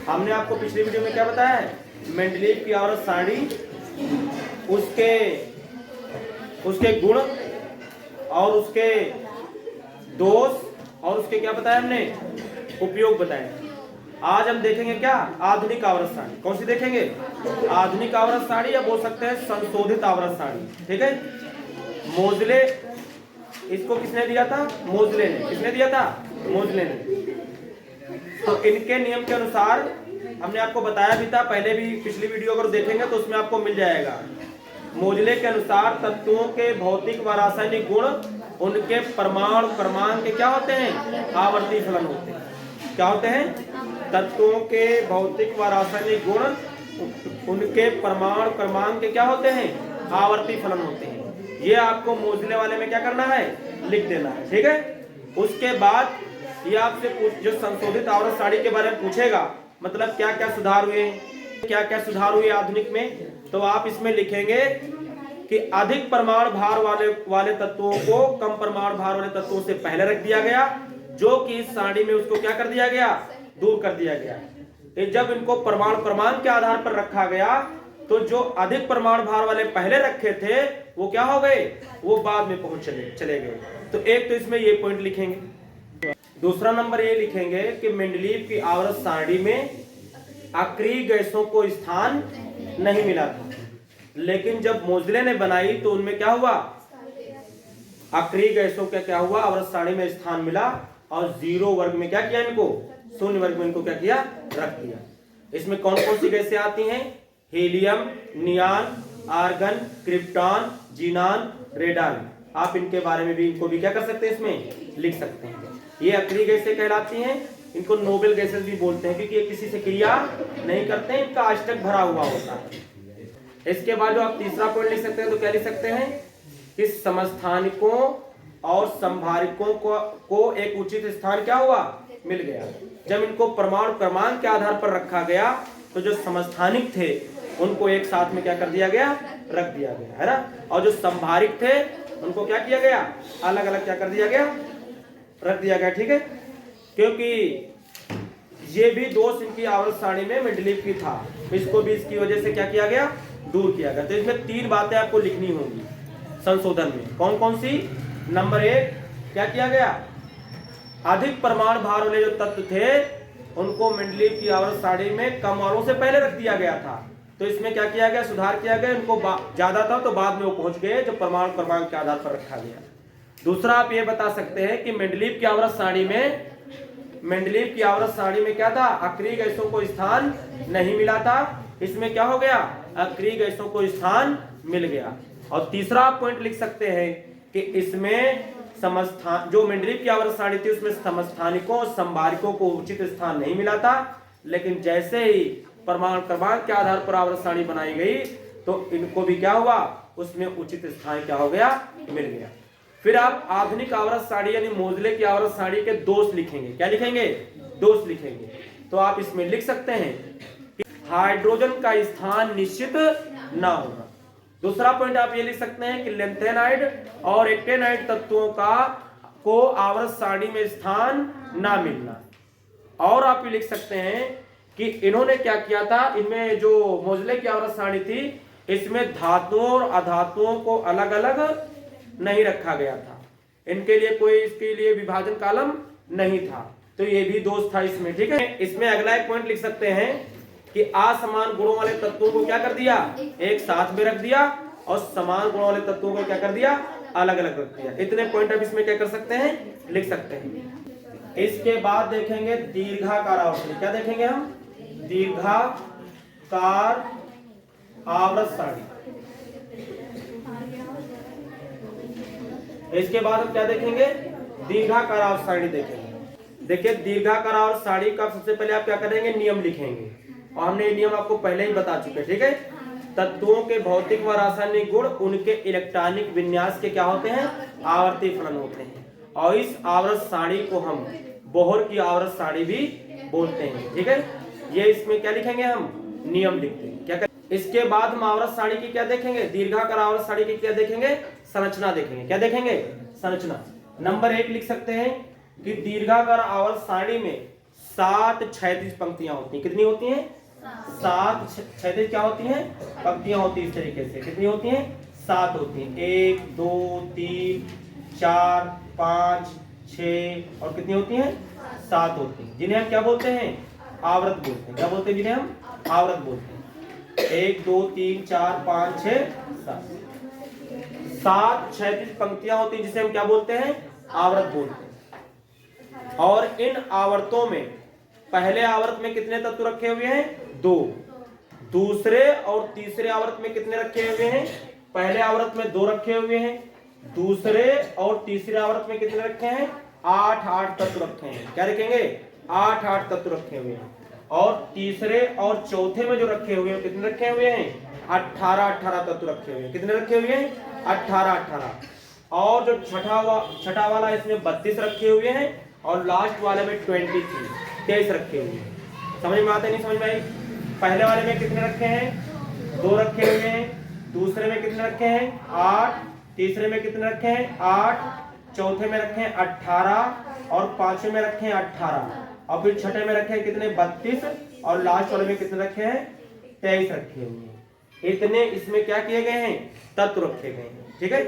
हमने आपको पिछली वीडियो में क्या बताया है, मेंडलीव की आवर्त सारणी, उसके गुण और उसके दोष और उसके क्या बताया हमने, उपयोग बताया। आज हम देखेंगे क्या, आधुनिक आवर्त सारणी। कौन सी देखेंगे, आधुनिक आवर्त सारणी, या बोल सकते हैं संशोधित आवर्त सारणी। ठीक है, मोजले इसको किसने दिया था, मोजले ने। किसने दिया था, मोजले ने। तो इनके नियम के अनुसार हमने आपको बताया भी था पहले भी, पिछली वीडियो अगर देखेंगे तो उसमें आपको मिल जाएगा। मोजले के अनुसार तत्वों के भौतिक व रासायनिक गुण उनके परमाणु क्रमांक के क्या होते हैं, आवर्ती फलन होते हैं। क्या होते हैं, तत्वों के भौतिक व रासायनिक गुण उनके परमाणु क्रमांक के क्या होते हैं, आवर्ती फलन होते हैं। ये आपको मोजले वाले में क्या करना है, लिख देना है। ठीक है, उसके बाद ये आपसे जो संशोधित आवर्त सारणी के बारे में पूछेगा, मतलब क्या क्या सुधार हुए, क्या क्या सुधार हुए आधुनिक में, तो आप इसमें लिखेंगे कि अधिक परमाणु भार वाले तत्वों को कम परमाणु भार वाले तत्वों से पहले रख दिया गया, जो कि इस सारणी में उसको क्या कर दिया गया, दूर कर दिया गया। जब इनको परमाणु क्रमांक के आधार पर रखा गया, तो जो अधिक परमाणु भार वाले पहले रखे थे वो क्या हो गए, वो बाद में पहुंच चले गए। तो एक तो इसमें ये पॉइंट लिखेंगे। दूसरा नंबर ये लिखेंगे कि मेंडलीव की आवर्त सारणी में अक्रिय गैसों को स्थान नहीं मिला था, लेकिन जब मोजले ने बनाई तो उनमें क्या हुआ, अक्रिय गैसों का क्या हुआ, आवर्त सारणी में स्थान मिला, और 0 वर्ग में क्या किया, इनको 0 वर्ग में इनको क्या किया, रख दिया। इसमें कौन कौन सी गैसें आती हैं, helium, नियान, argon, krypton, xenon, radon. आप इनके बारे में भी, इनको भी क्या कर सकते हैं, इसमें लिख सकते हैं। ये अक्रिय गैसें कहलाती हैं। इनको नोबेल गैसेस भी बोलते हैं, क्योंकि ये किसी से क्रिया नहीं करते हैं, इनका अष्टक भरा हुआ होता है। इसके बाद जो आप तीसरा पॉइंट लिख सकते हैं, तो क्या लिख सकते हैं कि समस्थानिकों और संभारिकों को एक उचित स्थान क्या हुआ, मिल गया। जब इनको परमाणु क्रमांक के आधार पर रखा गया, तो जो समस्थानिक थे उनको एक साथ में क्या कर दिया गया, रख दिया गया, है ना। और जो संभारिक थे उनको क्या किया गया, अलग अलग क्या कर दिया गया, रख दिया गया। ठीक है, क्योंकि ये भी दोष इनकी आवर्त सारणी में मेंडलीव की था, इसको भी इसकी वजह से क्या किया गया, दूर किया गया। तो इसमें 3 बातें आपको लिखनी होंगी संशोधन में। कौन कौन सी, नंबर 1 क्या किया गया, अधिक परमाणु भार वाले जो तत्व थे उनको मेंडलीव की आवर्त सारणी में कम वालों से पहले रख दिया गया था, तो इसमें क्या किया गया, सुधार किया गया। इनको ज्यादा था तो बाद में वो पहुंच गए जो परमाणु क्रमांक के आधार पर रखा गया। दूसरा आप ये बता सकते हैं कि मेंडलीव की आवर्त सारणी में क्या था, अक्रिय गैसों को स्थान नहीं मिला था। इसमें क्या हो गया, अक्रिय गैसों को स्थान मिल गया। और तीसरा आप पॉइंट लिख सकते हैं कि इसमें जो मेंडलीव की आवर्त सारणी थी उसमें समस्थानिकों और संभारिकों को उचित स्थान नहीं मिला था, लेकिन जैसे ही परमाणु क्रमांक के आधार पर आवर्त सारणी बनाई गई तो इनको भी क्या हुआ, उसमें उचित स्थान क्या हो गया, मिल गया। फिर आप आधुनिक आवर्त सारणी यानी मोजले की आवर्त सारणी के दोष लिखेंगे। क्या लिखेंगे, दोष लिखेंगे। तो आप इसमें लिख सकते हैं कि हाइड्रोजन का स्थान निश्चित ना होना। दूसरा पॉइंट आप ये लिख सकते हैं कि लेंथेनाइड और एक्टेनाइड तत्वों को आवर्त सारणी में स्थान ना मिलना। और आप ये लिख सकते हैं कि इन्होंने क्या किया था, इनमें जो मोजले की आवर्त सारणी थी इसमें धातुओं और अधातुओं को अलग अलग नहीं रखा गया था, इनके लिए कोई इसके लिए विभाजन कॉलम नहीं था, तो ये भी दोष था इसमें। ठीक है, इसमें अगला एक पॉइंट लिख सकते हैं कि असमान गुणों वाले तत्वों को क्या कर दिया, एक साथ में रख दिया, और समान गुणों वाले तत्वों को क्या कर दिया, अलग अलग रख दिया। इतने पॉइंट आप इसमें क्या कर सकते हैं, लिख सकते हैं। इसके बाद देखेंगे दीर्घाकार आवर्त सारणी। क्या देखेंगे हम, दीर्घाकार आवर्त सारणी। इसके बाद हम क्या देखेंगे, दीर्घाकार आवर्त सारणी देखेंगे। देखिए दीर्घाकार आवर्त सारणी का सबसे पहले आप क्या करेंगे, नियम लिखेंगे, और हमने ये नियम आपको पहले ही बता चुके हैं। ठीक है, तत्वों के भौतिक व रासायनिक गुण उनके इलेक्ट्रॉनिक विन्यास के क्या होते हैं, आवर्ती फलन होते हैं, और इस आवर्त सारणी को हम बोहर की आवर्त सारणी भी बोलते हैं। ठीक है, ये इसमें क्या लिखेंगे, हम नियम लिखते हैं। क्या इसके बाद हम आवर्त सारणी की क्या देखेंगे, दीर्घाकार आवर्त सारणी की क्या देखेंगे, संरचना देखेंगे। क्या देखेंगे, संरचना। नंबर 1 लिख सकते हैं कि दीर्घाकार आवर्त सारणी में 7 क्षैतिज पंक्तियां होती हैं। कितनी होती हैं? 7 क्षैतिज क्या होती हैं? पंक्तियां होती हैं। इस तरीके से कितनी होती हैं? 7 होती हैं। 1 2 3 4 5 6 और कितनी होती हैं? 7 होती हैं, जिन्हें हम क्या बोलते हैं? आवृत बोलते हैं। क्या बोलते हैं? जिन्हें हम आवृत बोलते हैं। 1 2 3 4 5 6 7 7 क्षैतिज पंक्तियां होती हैं, जिसे हम क्या बोलते हैं? आवृत बोलते हैं। और इन आवर्तों में पहले आवर्त में कितने तत्व रखे हुए हैं? 2। दूसरे और तीसरे आवर्त में कितने रखे हुए हैं? पहले आवर्त में 2 रखे हुए हैं, दूसरे और तीसरे आवर्त में कितने रखे हैं? 8 तत्व रखे हैं। क्या रखेंगे? 8 तत्व रखे हुए हैं। और तीसरे और चौथे में जो रखे हुए हैं कितने रखे हुए हैं? 18 तत्व रखे हुए हैं। कितने रखे हुए हैं? 18। और जो छठा वाला इसमें 32 रखे हुए हैं और लास्ट वाले में 23 रखे हुए हैं। समझ में आता है? नहीं समझ में आई? पहले वाले में कितने रखे हैं? 2 रखे हुए हैं, दूसरे में कितने रखे हैं? 8, तीसरे में कितने रखे हैं? 8, चौथे में रखे हैं 18 और पांचवें में रखे हैं 18 और फिर छठे में रखे हैं कितने? 32 और लास्ट वाले में कितने रखे हैं? 23 रखे हुए हैं। इतने इसमें क्या किए गए हैं? तत्व रखे गए हैं। ठीक है,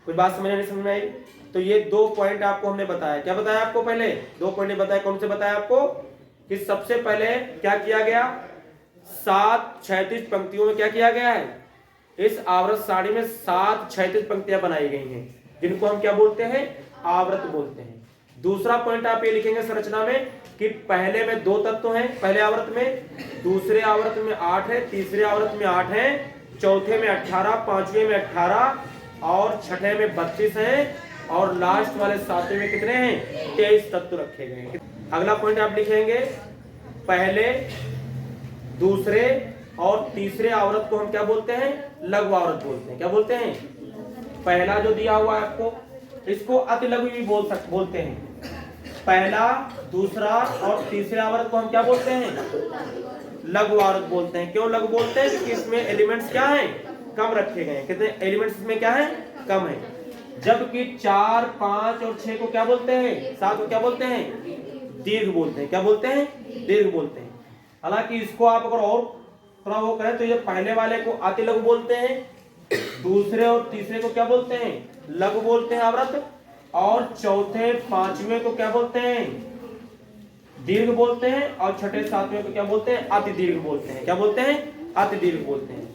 कुछ बात समझ नहीं समझ में आई? तो ये 2 पॉइंट आपको हमने बताया। क्या बताया आपको? पहले 2 पॉइंट बताया। कौन से बताया आपको? कि सबसे पहले क्या किया गया? 7 क्षैतिज पंक्तियों में क्या किया गया है? इस आवृत साड़ी में 7 क्षैतिज पंक्तियां बनाई गई हैं, जिनको हम क्या बोलते हैं? आवृत बोलते हैं। दूसरा पॉइंट आप ये लिखेंगे संरचना में कि पहले में 2 तत्व हैं पहले आवर्त में, दूसरे आवर्त में 8 है, तीसरे आवर्त में 8 है, चौथे में 18, पांचवें में 18 और छठे में 32 है और लास्ट वाले 7वें में कितने हैं? 23 तत्व रखे गए हैं। अगला पॉइंट आप लिखेंगे पहले, दूसरे और तीसरे आवर्त को हम क्या बोलते हैं? लघु आवर्त बोलते हैं। क्या बोलते हैं? पहला जो दिया हुआ है आपको, इसको अति लघु भी बोलते हैं। पहला, दूसरा और तीसरे आवर्त को हम क्या बोलते हैं? लघु आवर्त बोलते हैं। क्यों लघु बोलते हैं? क्योंकि इसमें एलिमेंट्स क्या हैं? कम रखे गए हैं। कितने एलिमेंट्स इसमें क्या है? कम है। जबकि 4, 5 और 6 को क्या बोलते हैं? 7 को क्या बोलते हैं? दीर्घ बोलते हैं। क्या बोलते हैं? दीर्घ बोलते हैं। हालांकि इसको आप अगर और थोड़ा वो करें तो ये पहले वाले को अति लघु बोलते हैं, दूसरे और तीसरे को क्या बोलते हैं? लघु बोलते हैं आवृत, और चौथे पांचवें को क्या बोलते हैं? दीर्घ बोलते हैं, और छठे सातवें को क्या बोलते हैं? अति दीर्घ बोलते हैं। क्या बोलते हैं? अति दीर्घ बोलते हैं।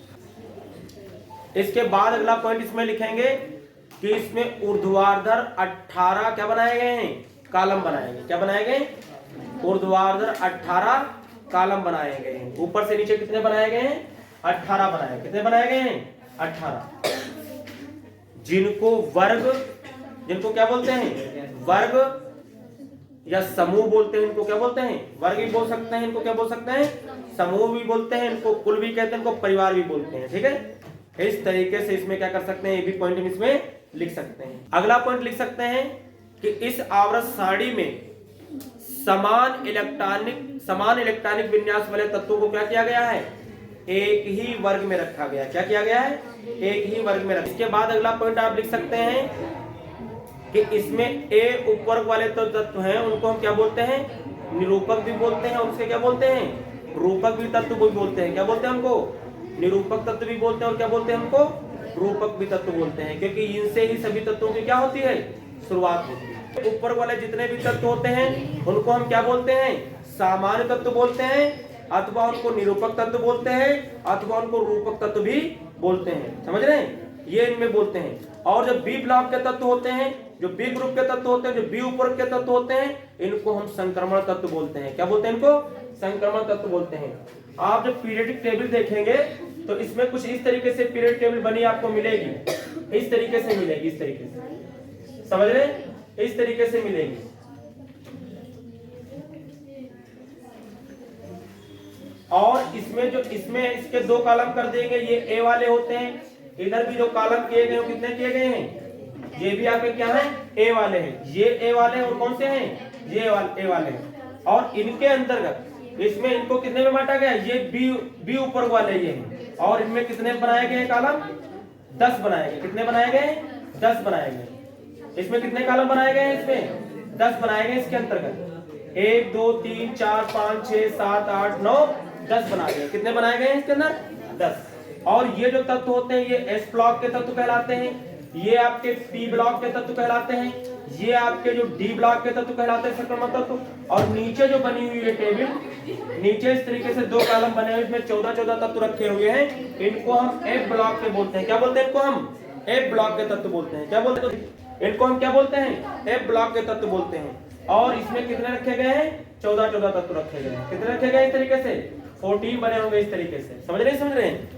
इसके बाद अगला पॉइंट इसमें लिखेंगे कि इसमें ऊर्ध्वाधर 18 क्या बनाए गए हैं? कॉलम बनाए गए। क्या बनाए गए? ऊर्ध्वाधर 18 कॉलम बनाए गए हैं। ऊपर से नीचे कितने बनाए गए हैं? 18 बनाए। कितने बनाए गए हैं? 18। जिनको वर्ग, जिनको क्या बोलते हैं? वर्ग या समूह बोलते हैं। इनको क्या बोलते हैं? वर्ग भी बोल सकते हैं, इनको क्या बोल सकते हैं? समूह भी बोलते हैं, इनको कुल भी कहते हैं, इनको परिवार भी बोलते हैं। ठीक है, इस तरीके से इसमें क्या कर सकते हैं? ये भी पॉइंट हम इसमें लिख सकते हैं। अगला पॉइंट लिख सकते हैं कि इस आवृत साड़ी में समान इलेक्ट्रॉनिक विन्यास वाले तत्वों को क्या किया गया है? एक ही वर्ग में रखा गया। क्या किया गया है? एक ही वर्ग में रखा। इसके बाद अगला पॉइंट आप लिख सकते हैं कि इसमें ए उपवर्ग वाले तो तत्व हैं, उनको हम क्या बोलते हैं? निरूपक भी बोलते हैं, उसके क्या बोलते हैं? रूपक भी तत्व भी बोलते हैं। क्या बोलते हैं हमको? निरूपक तत्व भी बोलते हैं, और क्या बोलते हैं हमको? रूपक भी तत्व बोलते हैं, क्योंकि इनसे ही सभी तत्वों की क्या होती है? शुरुआत होती है। ऊपर वाले जितने भी तत्व होते हैं उनको हम क्या बोलते हैं? सामान्य तत्व बोलते हैं, अथवा उनको निरूपक तत्व बोलते हैं, अथवा उनको रूपक तत्व भी बोलते हैं। समझ रहे हैं? ये इनमें बोलते हैं। और जो बी ब्लॉक के तत्व होते हैं, जो बी ग्रुप के तत्व होते हैं, जो बी उपवर्ग के तत्व होते हैं, इनको हम संक्रमण तत्व बोलते हैं। क्या बोलते हैं? इनको संक्रमण तत्व बोलते हैं। आप जब पीरियडिक टेबल देखेंगे तो इसमें कुछ इस तरीके से पीरियड टेबल बनी आपको मिलेगी। इस तरीके से मिलेगी, इस तरीके से। समझ रहे हैं? इस तरीके से मिलेगी। और इसमें इसके 2 कॉलम कर देंगे। ये ए वाले होते हैं। इधर भी जो कॉलम किए गए कितने किए गए हैं? ये भी आपके क्या है? ए वाले हैं। ये ए वाले हैं, और कौन से हैं? ये ए वाले हैं। और इनके अंतर्गत इसमें इनको कितने में बांटा गया? ये बी ऊपर वाले ये हैं। और इनमें कितने बनाए गए कॉलम? 10 बनाए गए। कितने बनाए गए? 10 बनाए गए। इसमें कितने कॉलम बनाए गए हैं? इसमें 10 बनाए गए इसके अंतर्गत। 1 2 3 4 5 6 7 8 9 10 बनाए गए। कितने बनाए गए हैं इसके अंदर? 10। और ये जो तत्व होते हैं ये एस ब्लॉक के तत्व कहलाते हैं, ये आपके पी ब्लॉक के तत्व कहलाते हैं, ये आपके जो डी ब्लॉक के तत्व कहलाते हैं संक्रमण तत्व। और नीचे जो बनी हुई है टेबल, नीचे इस तरीके से 2 कॉलम बने हुए, इसमें 14 तत्व रखे हुए हैं, इनको हम एफ ब्लॉक के बोलते हैं। क्या बोलते हैं इनको? हम एफ ब्लॉक के तत्व बोलते हैं। क्या बोलते हैं इनको? हम क्या बोलते हैं? एफ ब्लॉक के तत्व बोलते हैं। और इसमें कितने रखे गए हैं? 14 तत्व रखे गए हैं। कितने रखे गए इस तरीके से? 14 बने होंगे इस तरीके से। समझ रहे हैं?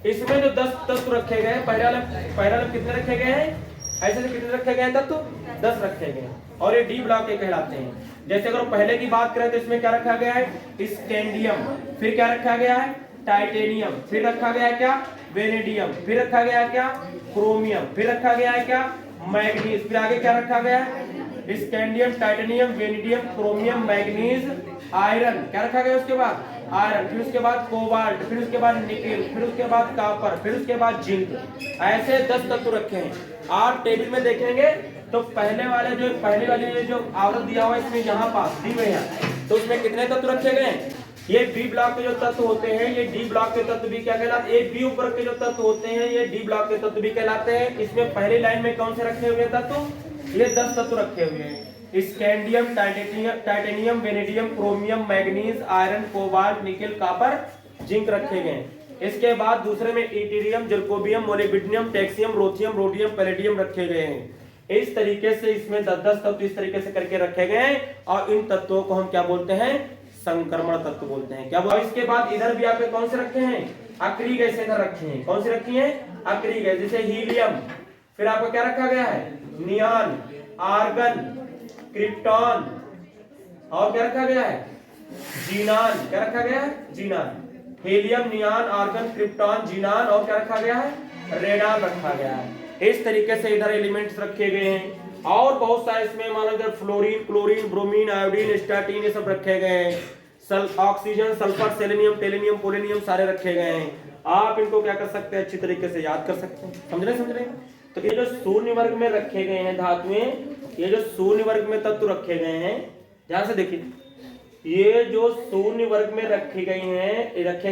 इसमें जो 10 तत्व रखे गए, पहले वाले कितने रखे गए हैं? ऐसे से कितने रखे गए हैं तत्व? 10 रखे गए हैं। और ये डी ब्लॉक के कहलाते हैं। जैसे अगर पहले की बात करें तो इसमें क्या रखा गया है? स्कैंडियम। फिर क्या रखा गया है? टाइटेनियम। फिर रखा गया है क्या? वेनेडियम। फिर रखा गया है क्या? क्रोमियम। फिर रखा गया है क्या? मैग्नीज। फिर आगे क्या रखा गया है? Scandium, titanium, vanadium, chromium, manganese, iron. क्या रखा गया उसके बाद? आयरन। फिर उसके बाद कोबाल्ट, फिर उसके बाद निकेल, फिर उसके बाद कॉपर, फिर उसके बाद जिंक। ऐसे 10 तत्व रखे हैं। आप टेबल में देखेंगे तो पहले वाले जो आवृत दिया हुआ है इसमें यहाँ पास दी हुए हैं, तो उसमें कितने तत्व रखे गए हैं? ये बी ब्लॉक के जो तत्व होते हैं ये डी ब्लॉक के तत्व भी क्या कहलाते हैं? बी ऊपर के जो तत्व होते हैं ये डी ब्लॉक के तत्व भी कहलाते हैं। इसमें पहली लाइन में कौन से रखे हुए हैं तत्व? ये 10 तत्व रखे हुए हैं। Scandium, titanium, vanadium, chromium, manganese, iron, cobalt, nickel, copper, zinc रखे गए हैं। इसके बाद दूसरे में इटीरियम, जर्कोबियम, मोलिब्डेनम, टेक्सियम, रोथियम, रोडियम, पैलेडियम रखे गए हैं। इस तरीके से इसमें 10 तत्व इस तरीके से करके रखे गए हैं। और इन तत्वों को हम क्या बोलते हैं? संक्रमण तत्व बोलते हैं। क्या बोलते हैं? इसके बाद इधर भी आपके कौन से रखे हैं? अक्रिय गैस इधर रखे हैं। कौन सी रखी है? अक्रिय गैस। जैसे हीलियम। फिर आपका क्या रखा गया है? Neon, argon, krypton. और क्या रखा गया है? जीनान। क्या रखा गया है? Xenon. Helium, neon, argon, krypton, xenon. और क्या रखा गया है? रेडान रखा गया है। इस तरीके से इधर एलिमेंट्स रखे गए हैं। और बहुत सारे इसमें मान लो इधर फ्लोरीन, क्लोरीन, ब्रोमीन, आयोडीन, स्टार्टीन ये सब रखे गए हैं। ऑक्सीजन, सल्फर, सेलेनियम, टेलेनियम, पोलेनियम सारे रखे गए हैं। आप इनको क्या कर सकते हैं? अच्छी तरीके से याद कर सकते हैं। समझ रहे? तो ये जो शून्य वर्ग में रखे गए हैं धातुएं, ये जो शून्य वर्ग में तत्व रखे गए हैं, ध्यान से देखिए, ये जो शून्य वर्ग में रखे गए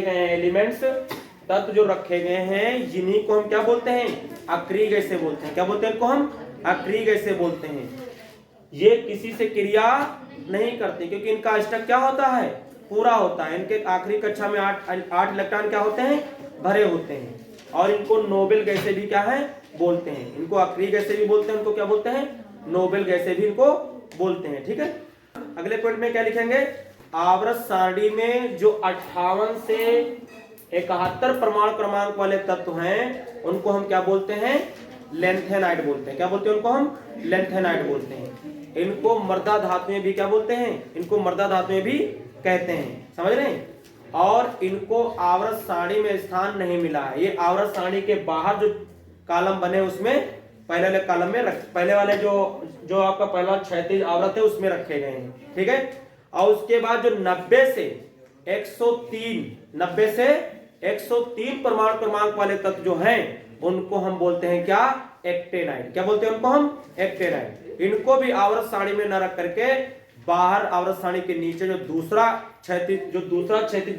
हैं एलिमेंट्स, तत्व जो रखे गए हैं, इन्हीं को हम क्या बोलते हैं? अक्रिय गैसें बोलते हैं। क्या बोलते हैं इनको? हम अक्रिय गैसें बोलते हैं। ये किसी से क्रिया नहीं करते क्योंकि इनका अष्टक क्या होता है? पूरा होता है। इनके आखिरी कक्षा में 8 इलेक्ट्रॉन क्या होते हैं? भरे होते हैं। और इनको नोबेल गैसें भी क्या है? बोलते हैं। इनको अक्रिय गैसें भी बोलते हैं। इनको क्या बोलते हैं? नोबेल गैसें भी इनको बोलते हैं। ठीक है, अगले पॉइंट में क्या लिखेंगे? आवर्त सारणी में जो 58 से 71 परमाणु क्रमांक वाले तत्व हैं उनको हम क्या बोलते हैं? लेंथेनाइड बोलते हैं। क्या बोलते हैं उनको? हम लेंथेनाइड बोलते हैं। इनको मर्दा धातुएं भी क्या बोलते हैं? इनको मर्दा धातुएं भी कहते हैं। समझ रहे हैं? और इनको आवर्त सारणी में स्थान नहीं मिला है। ये आवर्त सारणी के बाहर जो कॉलम बने उसमें पहले वाले कॉलम में पहले वाले जो आपका पहला क्षैतिज आवर्त है उसमें रखे गए हैं। ठीक है, और उसके बाद जो 90 से 103 परमाणु क्रमांक वाले तत्व जो हैं उनको हम बोलते हैं क्या? एक्टेनाइड। क्या बोलते हैं उनको? हम एक्टेनाइड। इनको भी आवर्त सारणी में न रख करके बाहर आवर्त सारणी के नीचे जो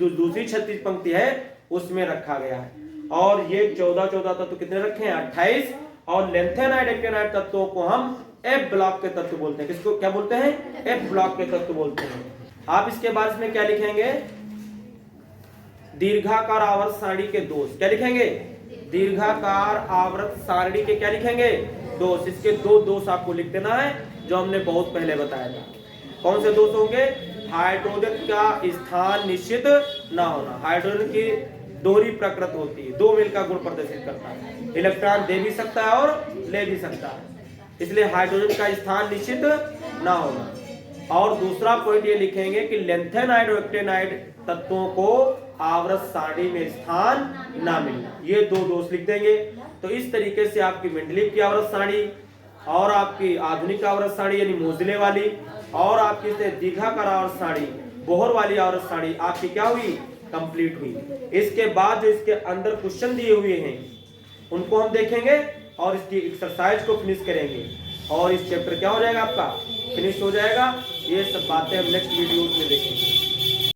दूसरी क्षैतिज पंक्ति है उसमें रखा गया है। और ये 14 तत्व कितने रखे हैं? 28। और लेंथेनाइड, एक्टेनाइड तत्वों को हम एफ ब्लॉक के तत्व बोलते हैं। किसको क्या बोलते हैं? एफ ब्लॉक के तत्व बोलते हैं। आप इसके बाद इसमें क्या लिखेंगे? दीर्घाकार आवर्त सारणी के दोष। क्या लिखेंगे? दीर्घाकार आवर्त सारणी के क्या लिखेंगे? दोष। इसके 2 दोष आपको लिख देना है जो हमने बहुत पहले बताया था। कौन से दोष होंगे? हाइड्रोजन का स्थान निश्चित ना होना। हाइड्रोजन की दोहरी प्रकृति होती है, 2 मेल का गुण प्रदर्शित करता है। इलेक्ट्रॉन दे भी सकता है और ले भी सकता है, इसलिए हाइड्रोजन का स्थान निश्चित ना होना। और दूसरा पॉइंट ये लिखेंगे कि लेंथेनाइड और एक्टेनाइड तत्वों को आवर्त सारणी में स्थान ना मिलना। ये 2 दोष लिख देंगे। तो इस तरीके से आपकी मेंडलीव की आवर्त सारणी और आपकी आधुनिक आवर्त सारणी यानी मोजले वाली और आपकी दीर्घाकार आवर्त सारणी, बोहर वाली आवर्त सारणी आपकी क्या हुई? कंप्लीट हुई। इसके बाद जो इसके अंदर क्वेश्चन दिए हुए हैं उनको हम देखेंगे और इसकी एक्सरसाइज को फिनिश करेंगे। और इस चैप्टर क्या हो जाएगा आपका, फिनिश हो जाएगा। ये सब बातें हम नेक्स्ट वीडियोज में देखेंगे।